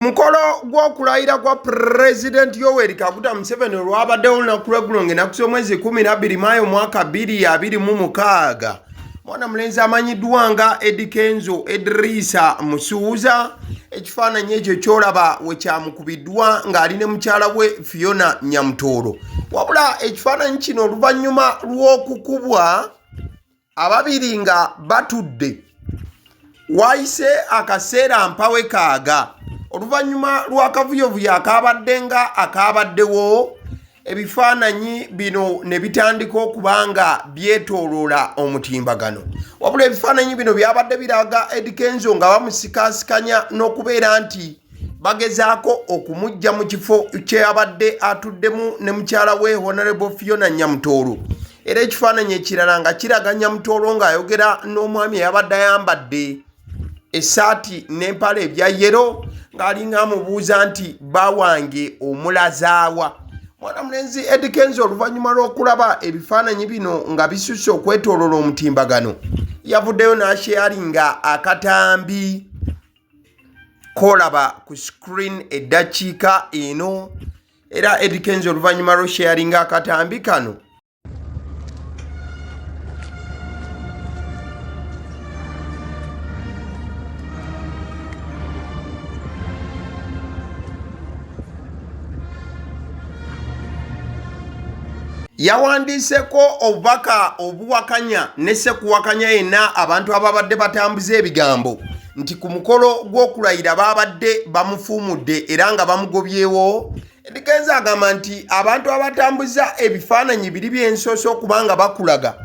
Mukolo gw'okulayira kwa President Yoweri Kaguta Museveni olwabaddewo olunaku lw'eggulo ng'ennaku z'omwezi 12 Maayo mwaka 2026. Mwana mulenzi amanyiddwa nga Eddy Kenzo Edrisa Musuuza. Ekifaananyi ekyo kyolaba we kyamukubiddwa ng'ali ne mukyala we Fiona Nyamutoolo. Wabula ekifaananyi kino oluvannyuma lw'okukubwa ababiri nga batudde waayise akaseera mpawe kaaga. Oluvannyuma lw'akavuyovuyo akabadde nga akabaddewo, ebifaananyi bino ne bitandika okuba nga byetooloola omutimbagano. Wabula ebifaananyi bino byabadde biraga Eddy Kenzo nga bamusikaasikanya n'okubeera nti bagezaako okumujja mu kifo ky'abadde atuddemu ne mukyala we Honorable Fiona Nyamutoolo. Era ekifaananyi ekirala nga kiraga Nyamutoolo ng'ayogera n'omwami eyabadde ayambadde essaati n'empale ebya yero ng'alinga amubuuza nti bawange omulazaawa. Mwana mulenzi Eddy Kenzo oluvannyuma lw'okulaba ebifaananyi bino nga bisusse okwetooloola omutimbagano, yavuddeyo n'asharinga akatambi kolaba ku screen eddakiika eno. Era Eddy Kenzo oluvannyuma lw'osharinga akatambi kano yawandiiseko obubaka obuwakanya ne sekuwakanya yenna abantu ababadde batambuza ebigambo nti ku mukolo gw'okulayira babadde bamufuumudde era nga bamugobyewo. Eddy Kenzo agamba nti abantu abatambuza ebifaananyi biri byensoose okuba nga bakulaga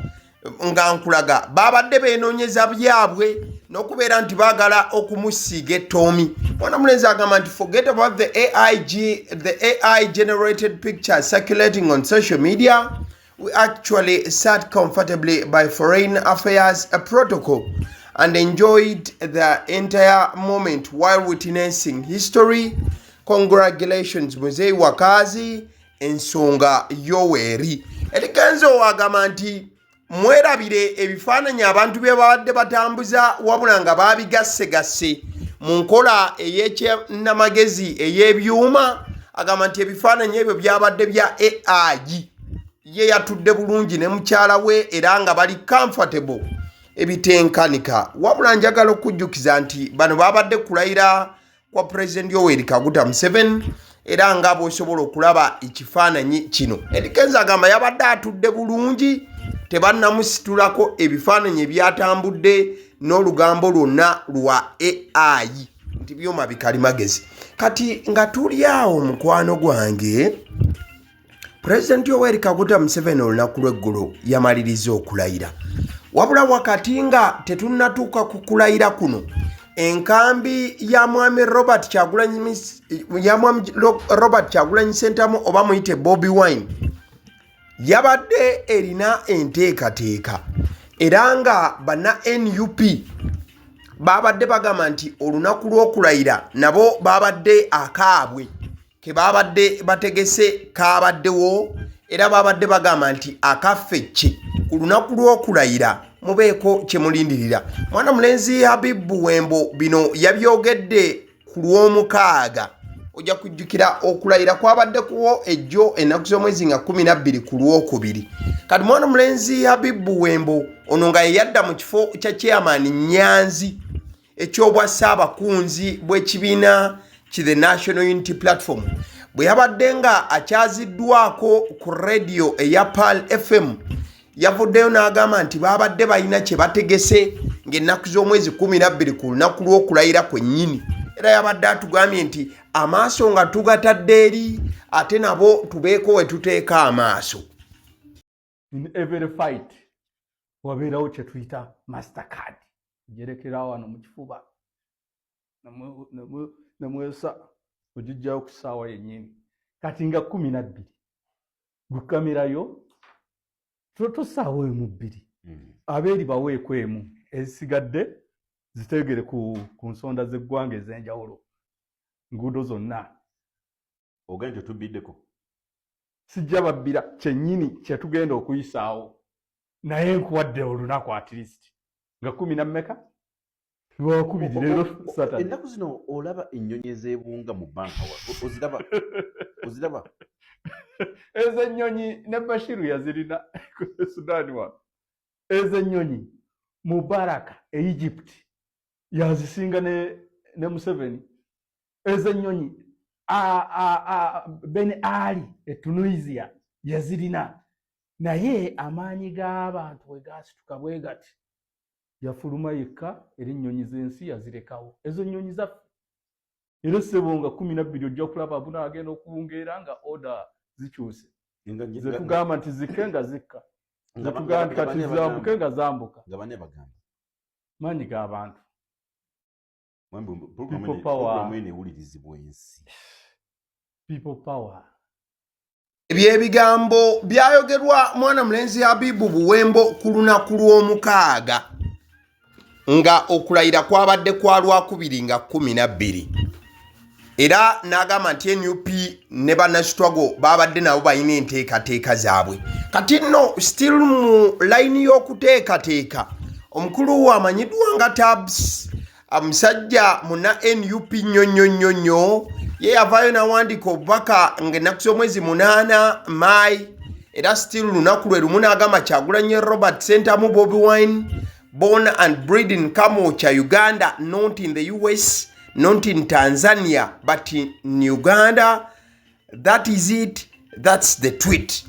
nga nkulaga babadde beenoonyeza byabwe n'okubeera nti baagala okumusiiga ettoomi. Mwana mulenzi agamba nti forget about the AI generated pictures circulating on social media. We actually sat comfortably by Foreign Affairs protocol and enjoyed the entire moment while witnessing history. Congratulations Muzei Wakazi ensonga Yoweri. Eddy Kenzo agamba nti mwerabire ebifaananyi abantu bye babadde batambuza wabula nga babigasse mu nkola ey'ekyennamagezi ey'ebyuma. Agamba nti ebifaananyi ebyo byabadde bya AI. Ye yatudde bulungi ne mukyala we era nga bali comfortable ebitenkanika. Wabula njagala okujjukiza nti bano babadde kulayira kwa President Yoweri Kaguta Museveni era nga bw'osobola okulaba ekifaananyi kino. Eddy Kenzo agamba yabadde atudde bulungi, tebannamusitulako ebifaananyi ebyatambudde n'olugambo lwonna lwa AI nti byuma bikalimagezi. Kati nga tuli awo mukwano gwange, President Yoweri Kaguta Museveni olunaku lw'eggulo yamaliriza okulayira. Wabula wakati nga tetunnatuuka ku kulayira kuno, enkambi ya mwami Robert Kyagulanyi Ssentamu oba muyite Bobi Wine yabadde erina enteekateeka era nga banna NUP babadde bagamba nti olunaku lw'okulayira nabo babadde akaabwe ke babadde bategese kabaddewo era babadde bagamba nti akaffecce ku lunaku lw'okulayira mubeeko kye mulindirira. Mwana mulenzi Habibu Wembo bino yabyogedde ku lw'omukaaga. Ojja kujjukira okulayira kwabadde kuwo ejjo ennaku z'omwezi nga 12 ku lwokubiri. Kati mwana mulenzi Habibu Wembo ono nga yeyadda mu kifo kya chairman Nyanzi ekyobwa Ssaabakunzi bw'ekibiina ki the National Unity Platform bwe yabadde nga akyaziddwako ku radio eya Pearl FM. Yavuddeyo n'agamba nti babadde balina kye bategese ng'ennaku z'omwezi 12 ku lunaku lw'okulayira kwennyini. Era yabadde atugambye nti amaaso nga tugatadde eri ate nabo tubeeko we tuteeka amaaso. In every fight wabeerawo kye tuyita mastercard gerekera wano mu kifuba namwesa ogijjawo ku ssaawa yennyini kati nga 12 gukamirayo tosaawa emu bbiri abeeri baweeko emu ezisigadde zitegere ku nsonda z'eggwanga ez'enjawulo nguudo zonna oganje tubiddeko sijja babbira kyennyini kyetugenda okuyisaawo naye nkuwadde olunaku at least nga 10 na mmeka Lwakubiri leero Saturday. Ennaku zino olaba ennyonyi ez'ebunga mu banka oziraba Ezo ennyonyi ne Bashiru yazirina ku Sudan wano. Ezo ennyonyi Mubarak Egypt yazisinga ne Museveni. Ezo ennyonyi Ben Ali Tunisia yazirina. Naye amaanyi g'abantu bwe gaasituka bwe gati yafuluma yekka era ennyonyi z'ensi yazirekawo. Ezo nnyonyi zaffe era ssebo nga 12 ojja kulaba buna agenda okubungeera nga oda zikyuse. Ze tugamba nti zikke nga zikka. Ze tugamba kati zambuke nga zambuka. nga bane bagamba Maanyi g'abantu. programu eno ewulirizibwa ensi. People power. Ebyebigambo byayogerwa mwana mulenzi Habibu Buwembo ku lunaku lw'omukaaga nga okulayira kwabadde kwa Lwakubiri nga 12 era n'agamba nti NUP ne bannasitwago babadde nabo balina enteekateeka zaabwe. Kati nno still mu layini y'okuteekateeka omukulu wamanyiddwa nga Tabs omusajja muna NUP nnyonnyonnyonnyo ye yavaayo n'awandiika obubaka ng'ennaku z'omwezi 8 May era still lunaku lwe lumu n'agamba Kyagulanyi Robert Sentamu Bobi Wine born and bred in Kamwokya, Uganda, not in the US, not in Tanzania, but in Uganda. That is it. That's the tweet.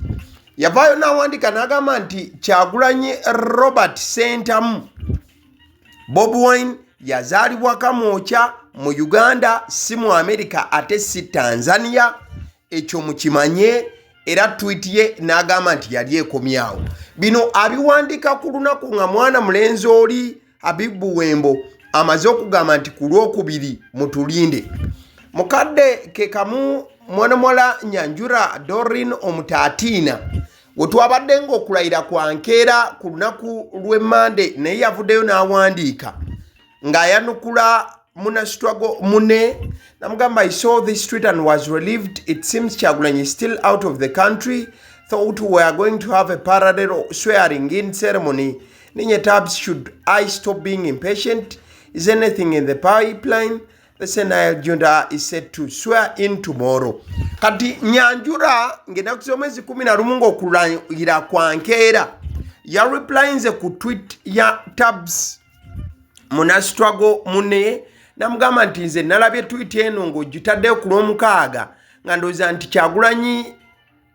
Yavaayo n'awandiika n'agamba nti Kyagulanyi Robert Sentamu Bobi Wine yazaalibwa Kamwokya mu Uganda, si mu America ate si Tanzania. Ekyo mukimanye era tweet ye n'agamba nti yali ekomyawo. Bino abiwandika ku lunaku nga mwana mulenzi oli Habibu Buwembo amaze okugamba nti ku Lwokubiri mutulinde. Mukadde ke kamu mwana mwala Nyanjura Dorin Omutatiina we twabadde ng'okulayira kwa nkeera ku lunaku lw'Emmande naye yavuddeyo n'awandiika ng'ayanukula munasitwago mune namugamba I saw this tweet and was relieved. It seems Kyagulanyi is still out of the country. Thought we are going to have a parallel swearing in ceremony. Ninye Tabs, should I stop being impatient? Is anything in the pipeline? The Senile Junta is set to swear in tomorrow. Kati Nyanjura ng'ennaku z'omwezi 11 ng'okulayira kwa nkeera ya replyinze ku tweet ya Tabs munasitwago mune namugamba nti nze nalabye tweet eno ng'ogitaddeyo ku Lwomukaaga nga ndowooza nti Kyagulanyi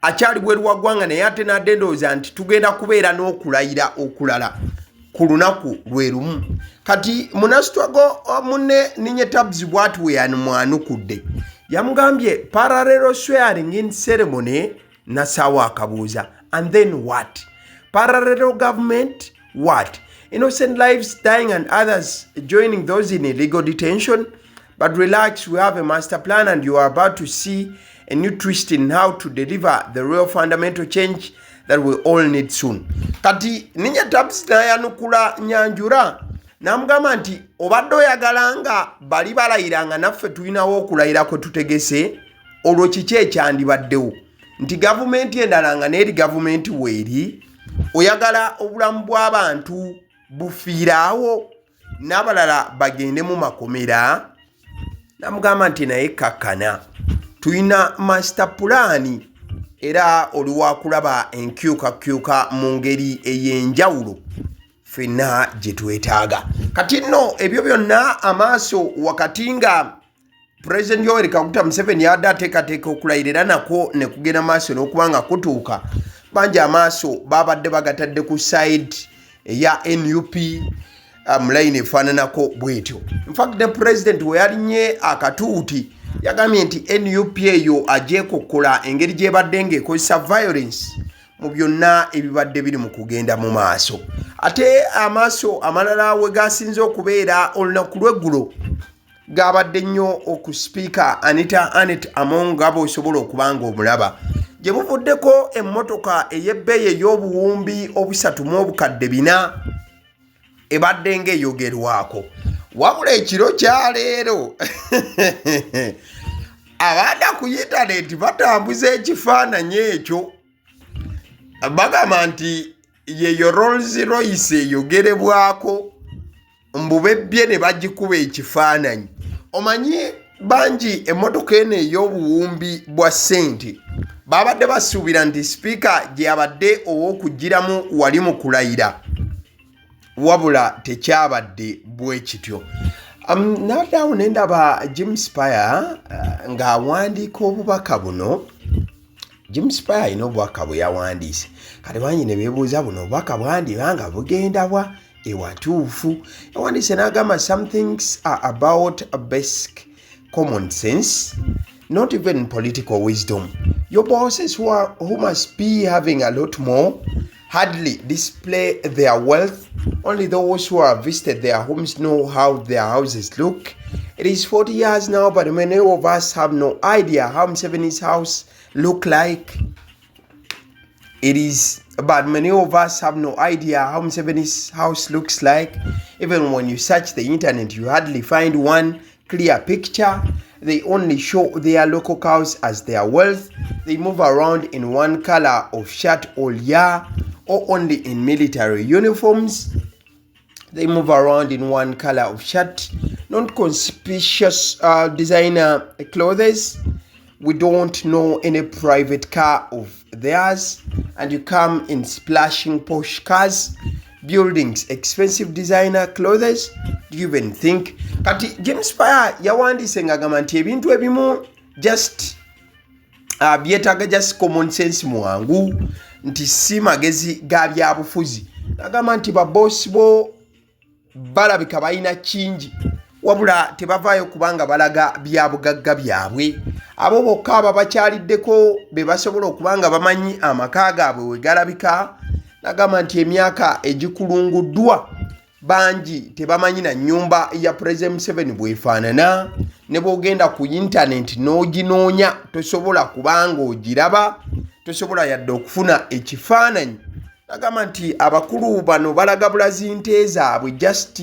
akyali bweru wa ggwanga naye ate n'adde ndowooza nti tugenda kubeera n'okulayira okulala ku lunaku lwe lumu. Kati munasitwago munne Ninye Tabs bw'ati we yamwanukudde yamugambye parallel swearing in ceremony nasaawa akabuuza and then what? Parallel government what? Innocent lives dying and others joining those in illegal detention. But relax, we have a master plan and you are about to see a new twist in how to deliver the real fundamental change that we all need soon. Kati Ninye Tabs n'ayanukula Nyanjura n'amugamba nti obadde oyagala nga bali balayiranga naffe tulinawo okulayira kwe tutegese olwo kiki ekyandibaddewo nti gavumenti endala nga n'eri gavumenti weeri oyagala obulamu bw'abantu bufiiraawo n'abalala bagende mu makomera. Namugamba nti naye kakkana tulina master plan era oli wakulaba enkyukakyuka mu ngeri ey'enjawulo ffenna gye twetaaga. Kati nno ebyo byonna amaaso wakati nga President Yoweri Kaguta Museveni yadde ateekateeka okulayirira nako ne kugenda maaso n'okuba nga kutuuka bangi amaaso babadde bagatadde ku side ya NUP line efaananako bwetyo. In fact the president we yalinye akatuuti yagambye nti NUP eyo agyekokkola engeri gyebadde ng'ekozesa violence mu byonna ebibadde biri mu kugenda mu maaso. Ate amaaso amalala we gasinze okubeera olunaku lw'eggulo gabadde nnyo okusipiika Anita Anet Among abo osobola okuba nga omulaba gye buvuddeko emmotoka ey'ebbeeyi ey'obuwumbi 3.4 ebadde ng'eyogerwako. Wabula ekiro kya leero abaana ku intaneti batambuza ekifaananyi ekyo bagamba nti yeyo Rolls Royce eyogerebwako mbubebye ne bagikuba ekifaananyi omanyi bangi emmotoka eno ey'obuwumbi bwa ssente babadde basuubira nti sipiika gye yabadde ow'okugiramu wali mu kulayira wabula tekyabadde bwe kityo. Naddaawo ne ndaba James Paya ng'awandiika obubaka buno. James Paya alina obubaka bwe yawandiise kati bangi ne beebuuza buno obubaka bwandiba nga bugenda bwa ewatuufu. Yawandiise n'agamba some things are about a basic common sense, not even political wisdom. Your bosses who must be having a lot more hardly display their wealth. Only those who have visited their homes know how their houses look. It is 40 years now, but many of us have no idea how Museveni's house look like. But many of us have no idea how Museveni's house looks like. Even when you search the internet, you hardly find one clear picture. They only show their local cows as their wealth. They move around in one color of shirt all year, or only in military uniforms. They move around in one color of shirt, not conspicuous designer clothes. We don't know any private car of theirs, and you come in splashing posh cars, buildings, expensive designer clothes. Do you even think? Kati James Paya yawandiise ng'agamba nti ebintu ebimu just byetaaga just common sense mwangu nti si magezi ga byabufuzi. Agamba nti babosi bo balabika balina kingi wabula tebavaayo kubanga balaga byabugagga byabwe. Abo bokka aba bakyaliddeko be basobola okubanga bamanyi amaka gaabwe we galabika. Nagamba nti emyaka egikulunguddwa bangi tebamanyi na nnyumba ya President Museveni bwefaanana. Ne bw'ogenda ku internet n'oginoonya tosobola kubanga ogiraba, tosobola yadde okufuna ekifaananyi. Nagamba nti abakulu bano balaga bulazi nte zaabwe just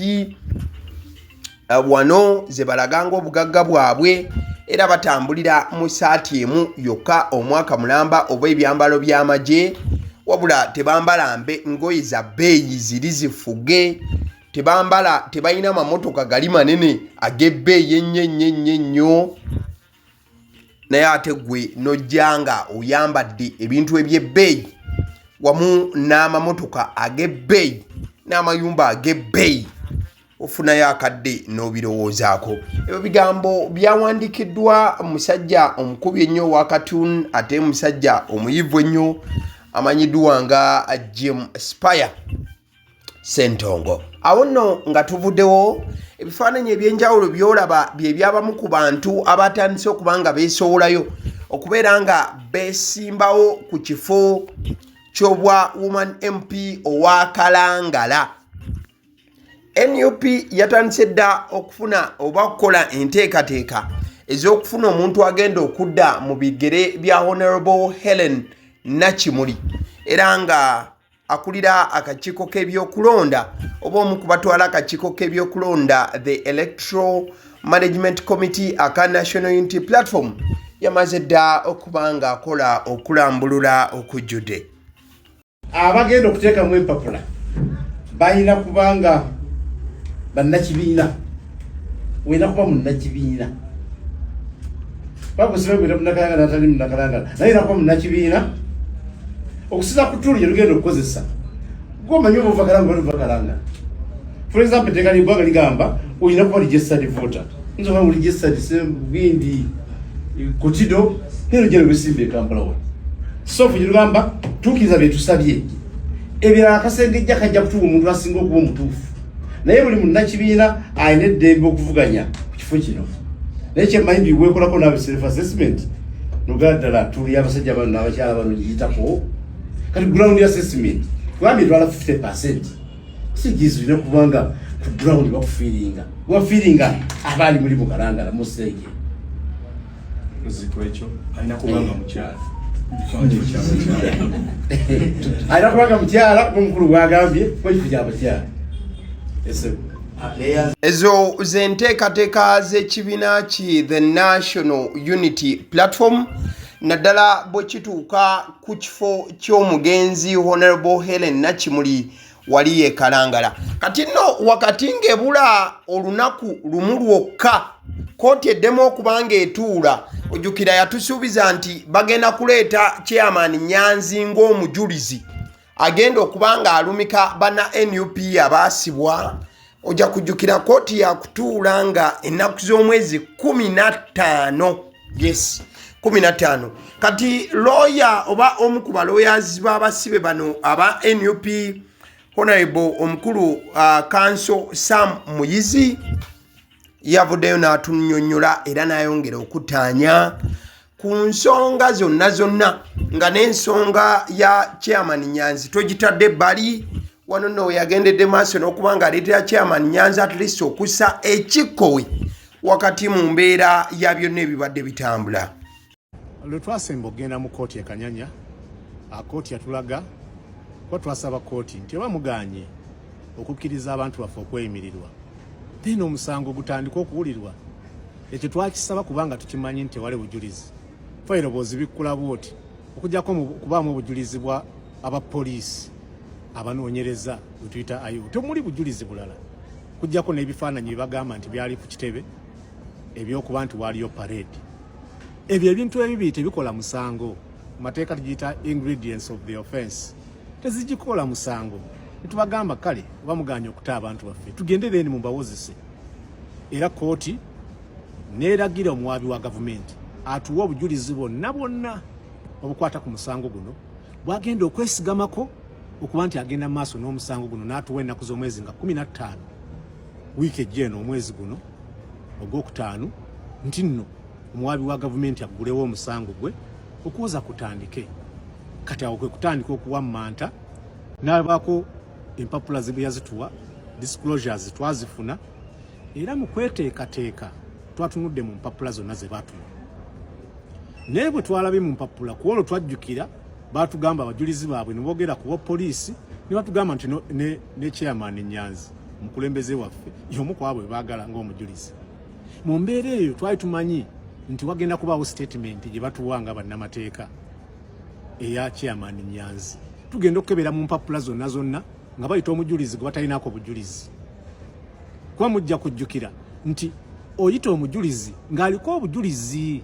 wano ze balaganga obugagga bwabwe, era batambulira mu saati emu yokka omwaka mulamba oba ebyambalo by'amagye, wabula tebambala ngoye za bbeeyi ziri zifuge, tebalina mamotoka gali manene ag'ebbeeyi ennyo. Naye ate gwe nojjanga oyambadde ebintu eby'ebbeeyi wamu n'amamotoka ag'ebbeeyi n'amayumba ag'ebbeeyi, ofunayo akadde n'obirowoozaako. Ebyo bigambo byawandiikiddwa musajja omukubi ennyo wa cartoon ate musajja omuyivu ennyo amanyiddwa nga James Paya Ssentongo. Awo nno nga tuvuddewo ebifaananyi ebyenjawulo byolaba bye byabamu ku bantu abatandise okuba nga beesowolayo okubeera nga beesimbawo ku kifo ky'obwa woman MP owa Kalangala. NUP yatandise dda okufuna oba okukola enteekateeka ez'okufuna omuntu agenda okudda mu bigere bya Honorable Helen Nakimuli, era nga akulira akakiiko k'ebyokulonda oba omu ku batwala akakiiko k'ebyokulonda the Electoral Management Committee aka National Unity Platform yamaze dda okuba nga akola okulambulula okujjudde. Abagenda okuteekamu empapula balina kubanga bannakibiina, weena kuba munnakibiina. Bakusiba gwera munnakalangala atali munnakalangala, naye nakuba munnakibiina okusiza ku ttuulu gyelugenda okukozesa. Gwomanyi oba ova kalangala ova kalangala. For example, teeka libwaga ligamba olina kuba registered voter. Nzo nga registered Bwindi Kotido nero gyero besimba e Kampala wa. So gyelugamba tuukiriza bye tusabye. Ebirala akasengejja kajja kutuwa omuntu asinga okuba omutuufu. Naye buli munnakibiina alina eddembe okuvuganya ku kifo kino. Naye kyemmanyi nti weekolako naawe self assessment nogala ddala tuli abasajja bano n'abakyala bano giyitako. Kati ground assessment kubanga etwala 50%. Sigizi olina kubanga ku ground bakufiiringa. Wafiiringa abaali muli mu Kalangala Musenge. Ziko ekyo alina kubanga mukyala. Alina kubanga mukyala omukulu bwagambye kwekifo ky'abakyala. Ezo zenteekateeka z'ekibiina ki the National Unity Platform naddala bwe kituuka ku kifo ky'omugenzi Honorable Helen Nakimuli wali yekalangala kati no wakati ng'ebula olunaku lumu lwokka kooti eddemu okubanga etuula ojjukira yatusuubiza nti bagenda kuleeta chairman Nyanzi ng'omujulizi agenda okubanga alumika bana NUP abaasibwa ojja kujjukira kooti yakutuula nga ennaku z'omwezi 15 yes 15 kati lawyer oba omu ku balawyers b'abasibe bano aba NUP honorable omukulu Kenzo Sam Muyizi yavuddeyo n'atunnyonnyola era n'ayongera okutaanya ku nsonga zonna nga n'ensonga ya chairman Nyanzi togitadde ebbali wano nno yagendedde maaso n'okuba nga aleetera chairman Nyanzi at least okussa ekikkowe wakati mu mbeera ya byonna ebibadde bitambula. Lwe twasemba okugenda mu kooti e Kanyanya, kooti yatulaga ko twasaba kooti nti oba muganye okukkiriza abantu baffe okweyimirirwa then omusango gutandika okuwulirwa. Ekyo twakisaba kubanga tukimanyi nti wali bujulizi fayiro bw'ozibikkula bwoti okujjako kubaamu obujulizi bwa abapoliisi abanoonyereza bwe tuyita ayo temuli bujulizi bulala kujjako n'ebifaananyi bye bagamba nti byali ku kitebe ebyokuba nti waaliyo parade. Ebyo ebintu ebibiri tebikola musango. Mateeka tugiyita ingredients of the offense tezigikola musango. Netubagamba kale oba muganye okuta abantu baffe tugende then mubawozese. Era kooti neeragira omuwaabi wa gavumenti atuwa obujulizi bonna obukwata ku musango guno bwagenda okwesigamako okuba nti agenda maaso n'omusango guno n'atuwa ennaku z'omwezi nga 15 wiiki ejja eno omwezi guno ogwokutaano nti nno omuwaabi wa gavumenti aggulewo omusango gwe okuwoza kutandike. Kati awo kwe kutandika okuwammanta n'abaako empapula ze yazituwa disclosures twazifuna era mu kweteekateeka twatunudde mu mpapula zonna ze baatuwa. Naye bwe twalabye mu mpapula ku olwo twajjukira baatugamba abajulizi baabwe ne boogera ku poliisi ne batugamba nti ne chairman Nyanzi omukulembeze waffe y'omu ku abo baagala ng'omujulizi. Mu mbeera eyo twali tumanyi nti wagenda kubaawo statement gye batuwanga bannamateeka eya chairman Nyanzi. Tugenda okukebera mu mpapula zonna nga bayita omujulizi gwe batalinako bujulizi. Kuba mujja kujjukira nti oyita omujulizi ng'aliko obujulizi.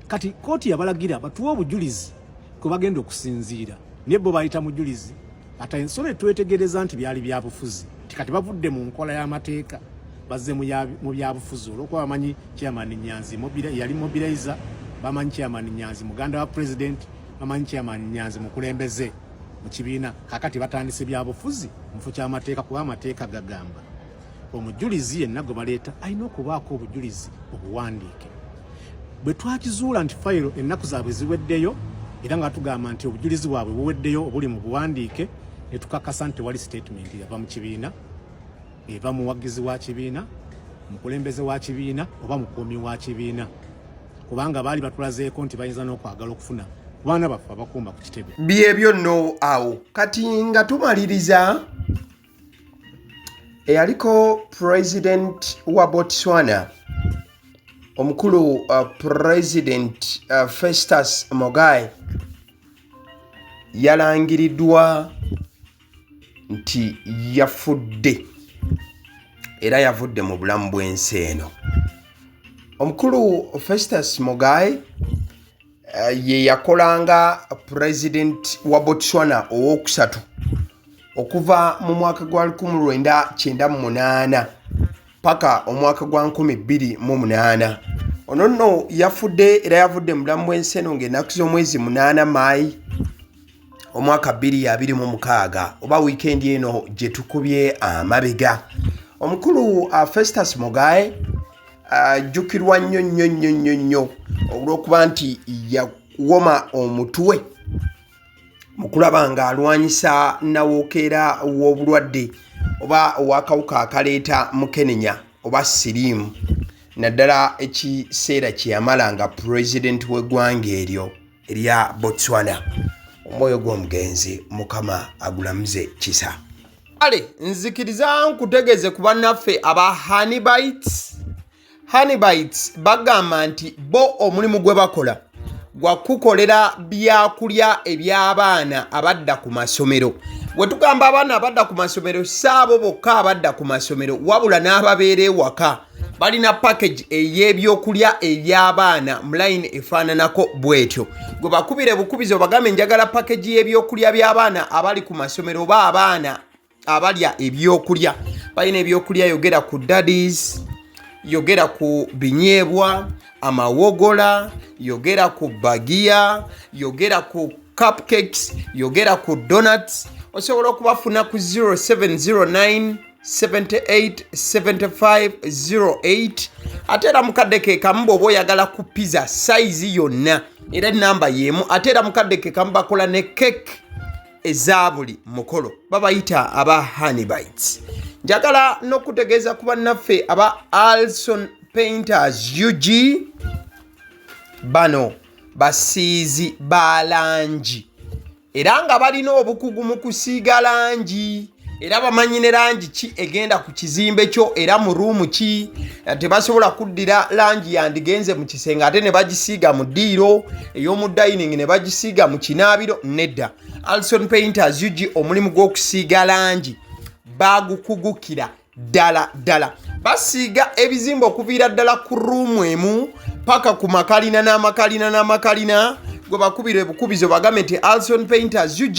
Kati kooti yabalagira batuwa obujulizi kwe bagenda okusinziira. Naye bo bayita mujulizi ate ensolo twetegereza nti byali byabufuzi. Kati bavudde mu nkola y'amateeka bazze mu byabufuzi olwokuba bamanyi chairman Nyanzi yali mobilizer, bamanyi chairman Nyanzi muganda wa president, bamanyi chairman Nyanzi mukulembeze mu kibiina. Kakati batandise byabufuzi mufu ky'amateeka kuba amateeka gagamba omujulizi yenna gwe baleeta alina okubaako obujulizi obuwandiike. Bwe twakizuula nti fayiro ennaku zaabwe ziweddeyo era nga tugamba nti obujulizi bwabwe buweddeyo obuli mu buwandiike ne tukakasa nti wali statement yava mu kibiina eva muwagizi wa kibiina, mukulembeze wa kibiina oba mukuumi wa kibiina, kubanga baali batulazeeko nti bayinza n'okwagala okufuna baana baffe abakumba ku kitebe. Byebyo nno awo kati nga tumaliriza eyaliko president wa Botswana omukulu president Festus Mogae yalangiriddwa nti yafudde era yavudde mu bulamu bw'ensi eno. Omukulu Festus Mogae ye yakolanga president wa Botswana ow'okusatu okuva mu mwaka gwa 1998 paka omwaka gwa 2008. Ono nno yafudde era yavudde mu bulamu bw'ensi eno ng'ennaku z'omwezi 8 Maayi omwaka 2026 oba weekend eno gye tukubye amabega. Omukulu Festus Mogae ajjukirwa nnyo olw'okuba nti yawoma omutwe mu kulaba ng'alwanyisa nawookera w'obulwadde oba ow'akawuka akaleeta mukenenya oba siriimu, naddala ekiseera kye yamala nga president w'eggwanga eryo erya Botswana. Omwoyo gw'omugenzi Mukama agulamuze kisa. Ale nzikiriza nkutegeze ku bannaffe aba Honeybites bagamba nti bo omulimu gwe bakola gwa kukolera byakulya eby'abaana abadda ku masomero we tugamba abaana abadda ku masomero saabo bokka abadda ku masomero wabula n'ababeera ewaka balina package ey'ebyokulya eby'abaana mu line efaananako bwetyo gwe bakubire bukubizo bagambe njagala package y'ebyokulya by'abaana abali ku masomero oba abaana abalya ebyokulya balina ebyokulya yogera ku daddies yogera ku binyeebwa amawogola yogera ku bagiya yogera ku cupcakes yogera ku donuts osobola okubafuna ku 0709 787508 ate era mukadde ke kamu bw'oba oyagala ku pizza size yonna era namba y'emu ate era mukadde ke kamu bakola ne cake eza buli mukolo babayita aba honey bites. Njagala n'okutegeeza ku bannaffe aba Alson Painters UG bano basiizi ba langi era nga balina obukugu mu kusiiga langi era bamanyi ne langi ki egenda ku kizimbe kyo era mu ruumu ki tebasobola kuddira langi yandigenze mu kisenge ate ne bagisiiga mu ddiiro ey'omu dining ne bagisiiga mu kinaabiro nedda. Alson Painters UG omulimu gw'okusiiga langi bagukugukira ddala basiiga ebizimbe okuviira ddala ku ruumu emu paka ku makalina n'amakalina gwe bakubira ebukubizo bagambe nti Alson Painters UG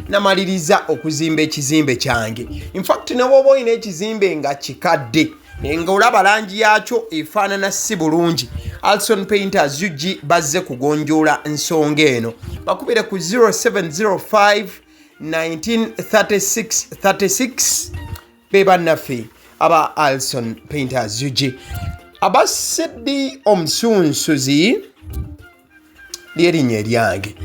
namaliriza okuzimba ekizimbe kyange. In fact ne bw'oba olina ekizimbe nga kikadde nga olaba langi yaakyo efaanana si bulungi Alson Painters UG bazze kugonjoola nsonga eno bakubire ku 0705 1936 be bannaffe aba Alson Painters UG. Aba Eddy omusunsuzi lyerinnya eryange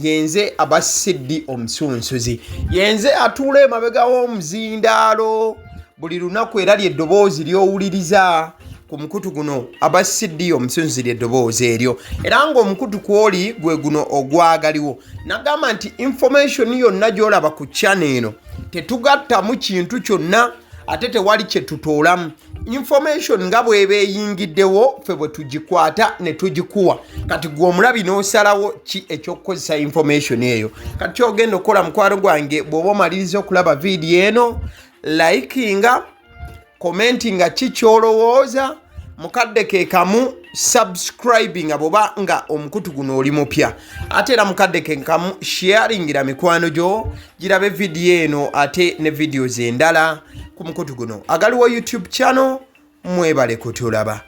yenze aba Eddy omusunsuzi yenze atuula emabega w'omuzindaalo buli lunaku era ly'eddoboozi ly'owuliriza ku mukutu guno aba Eddy omusunsuzi ly'eddoboozi eryo era ng'omukutu kw'oli gwe guno ogwagaliwo. Nagamba nti information yonna gy'olaba ku channel eno tetugattamu kintu kyonna ate tewali kye tutoolamu. Information nga bw'eba eyingiddewo ffe bwe tugikwata ne tugikuwa kati gwe omulabi n'osalawo ki eky'okukozesa information eyo. Kati kyogenda okukola mukwano gwange bw'oba omaliriza okulaba vidiyo eno likinga commentinga ki ky'olowooza mukadde ke kamu subscribinga bw'oba nga omukutu guno oli mupya ate era mukadde ke kamu sharingira mikwano gyo girabe vidiyo eno ate ne videos endala ku mukutu guno. Agaliwo YouTube channel mwebale kutulaba.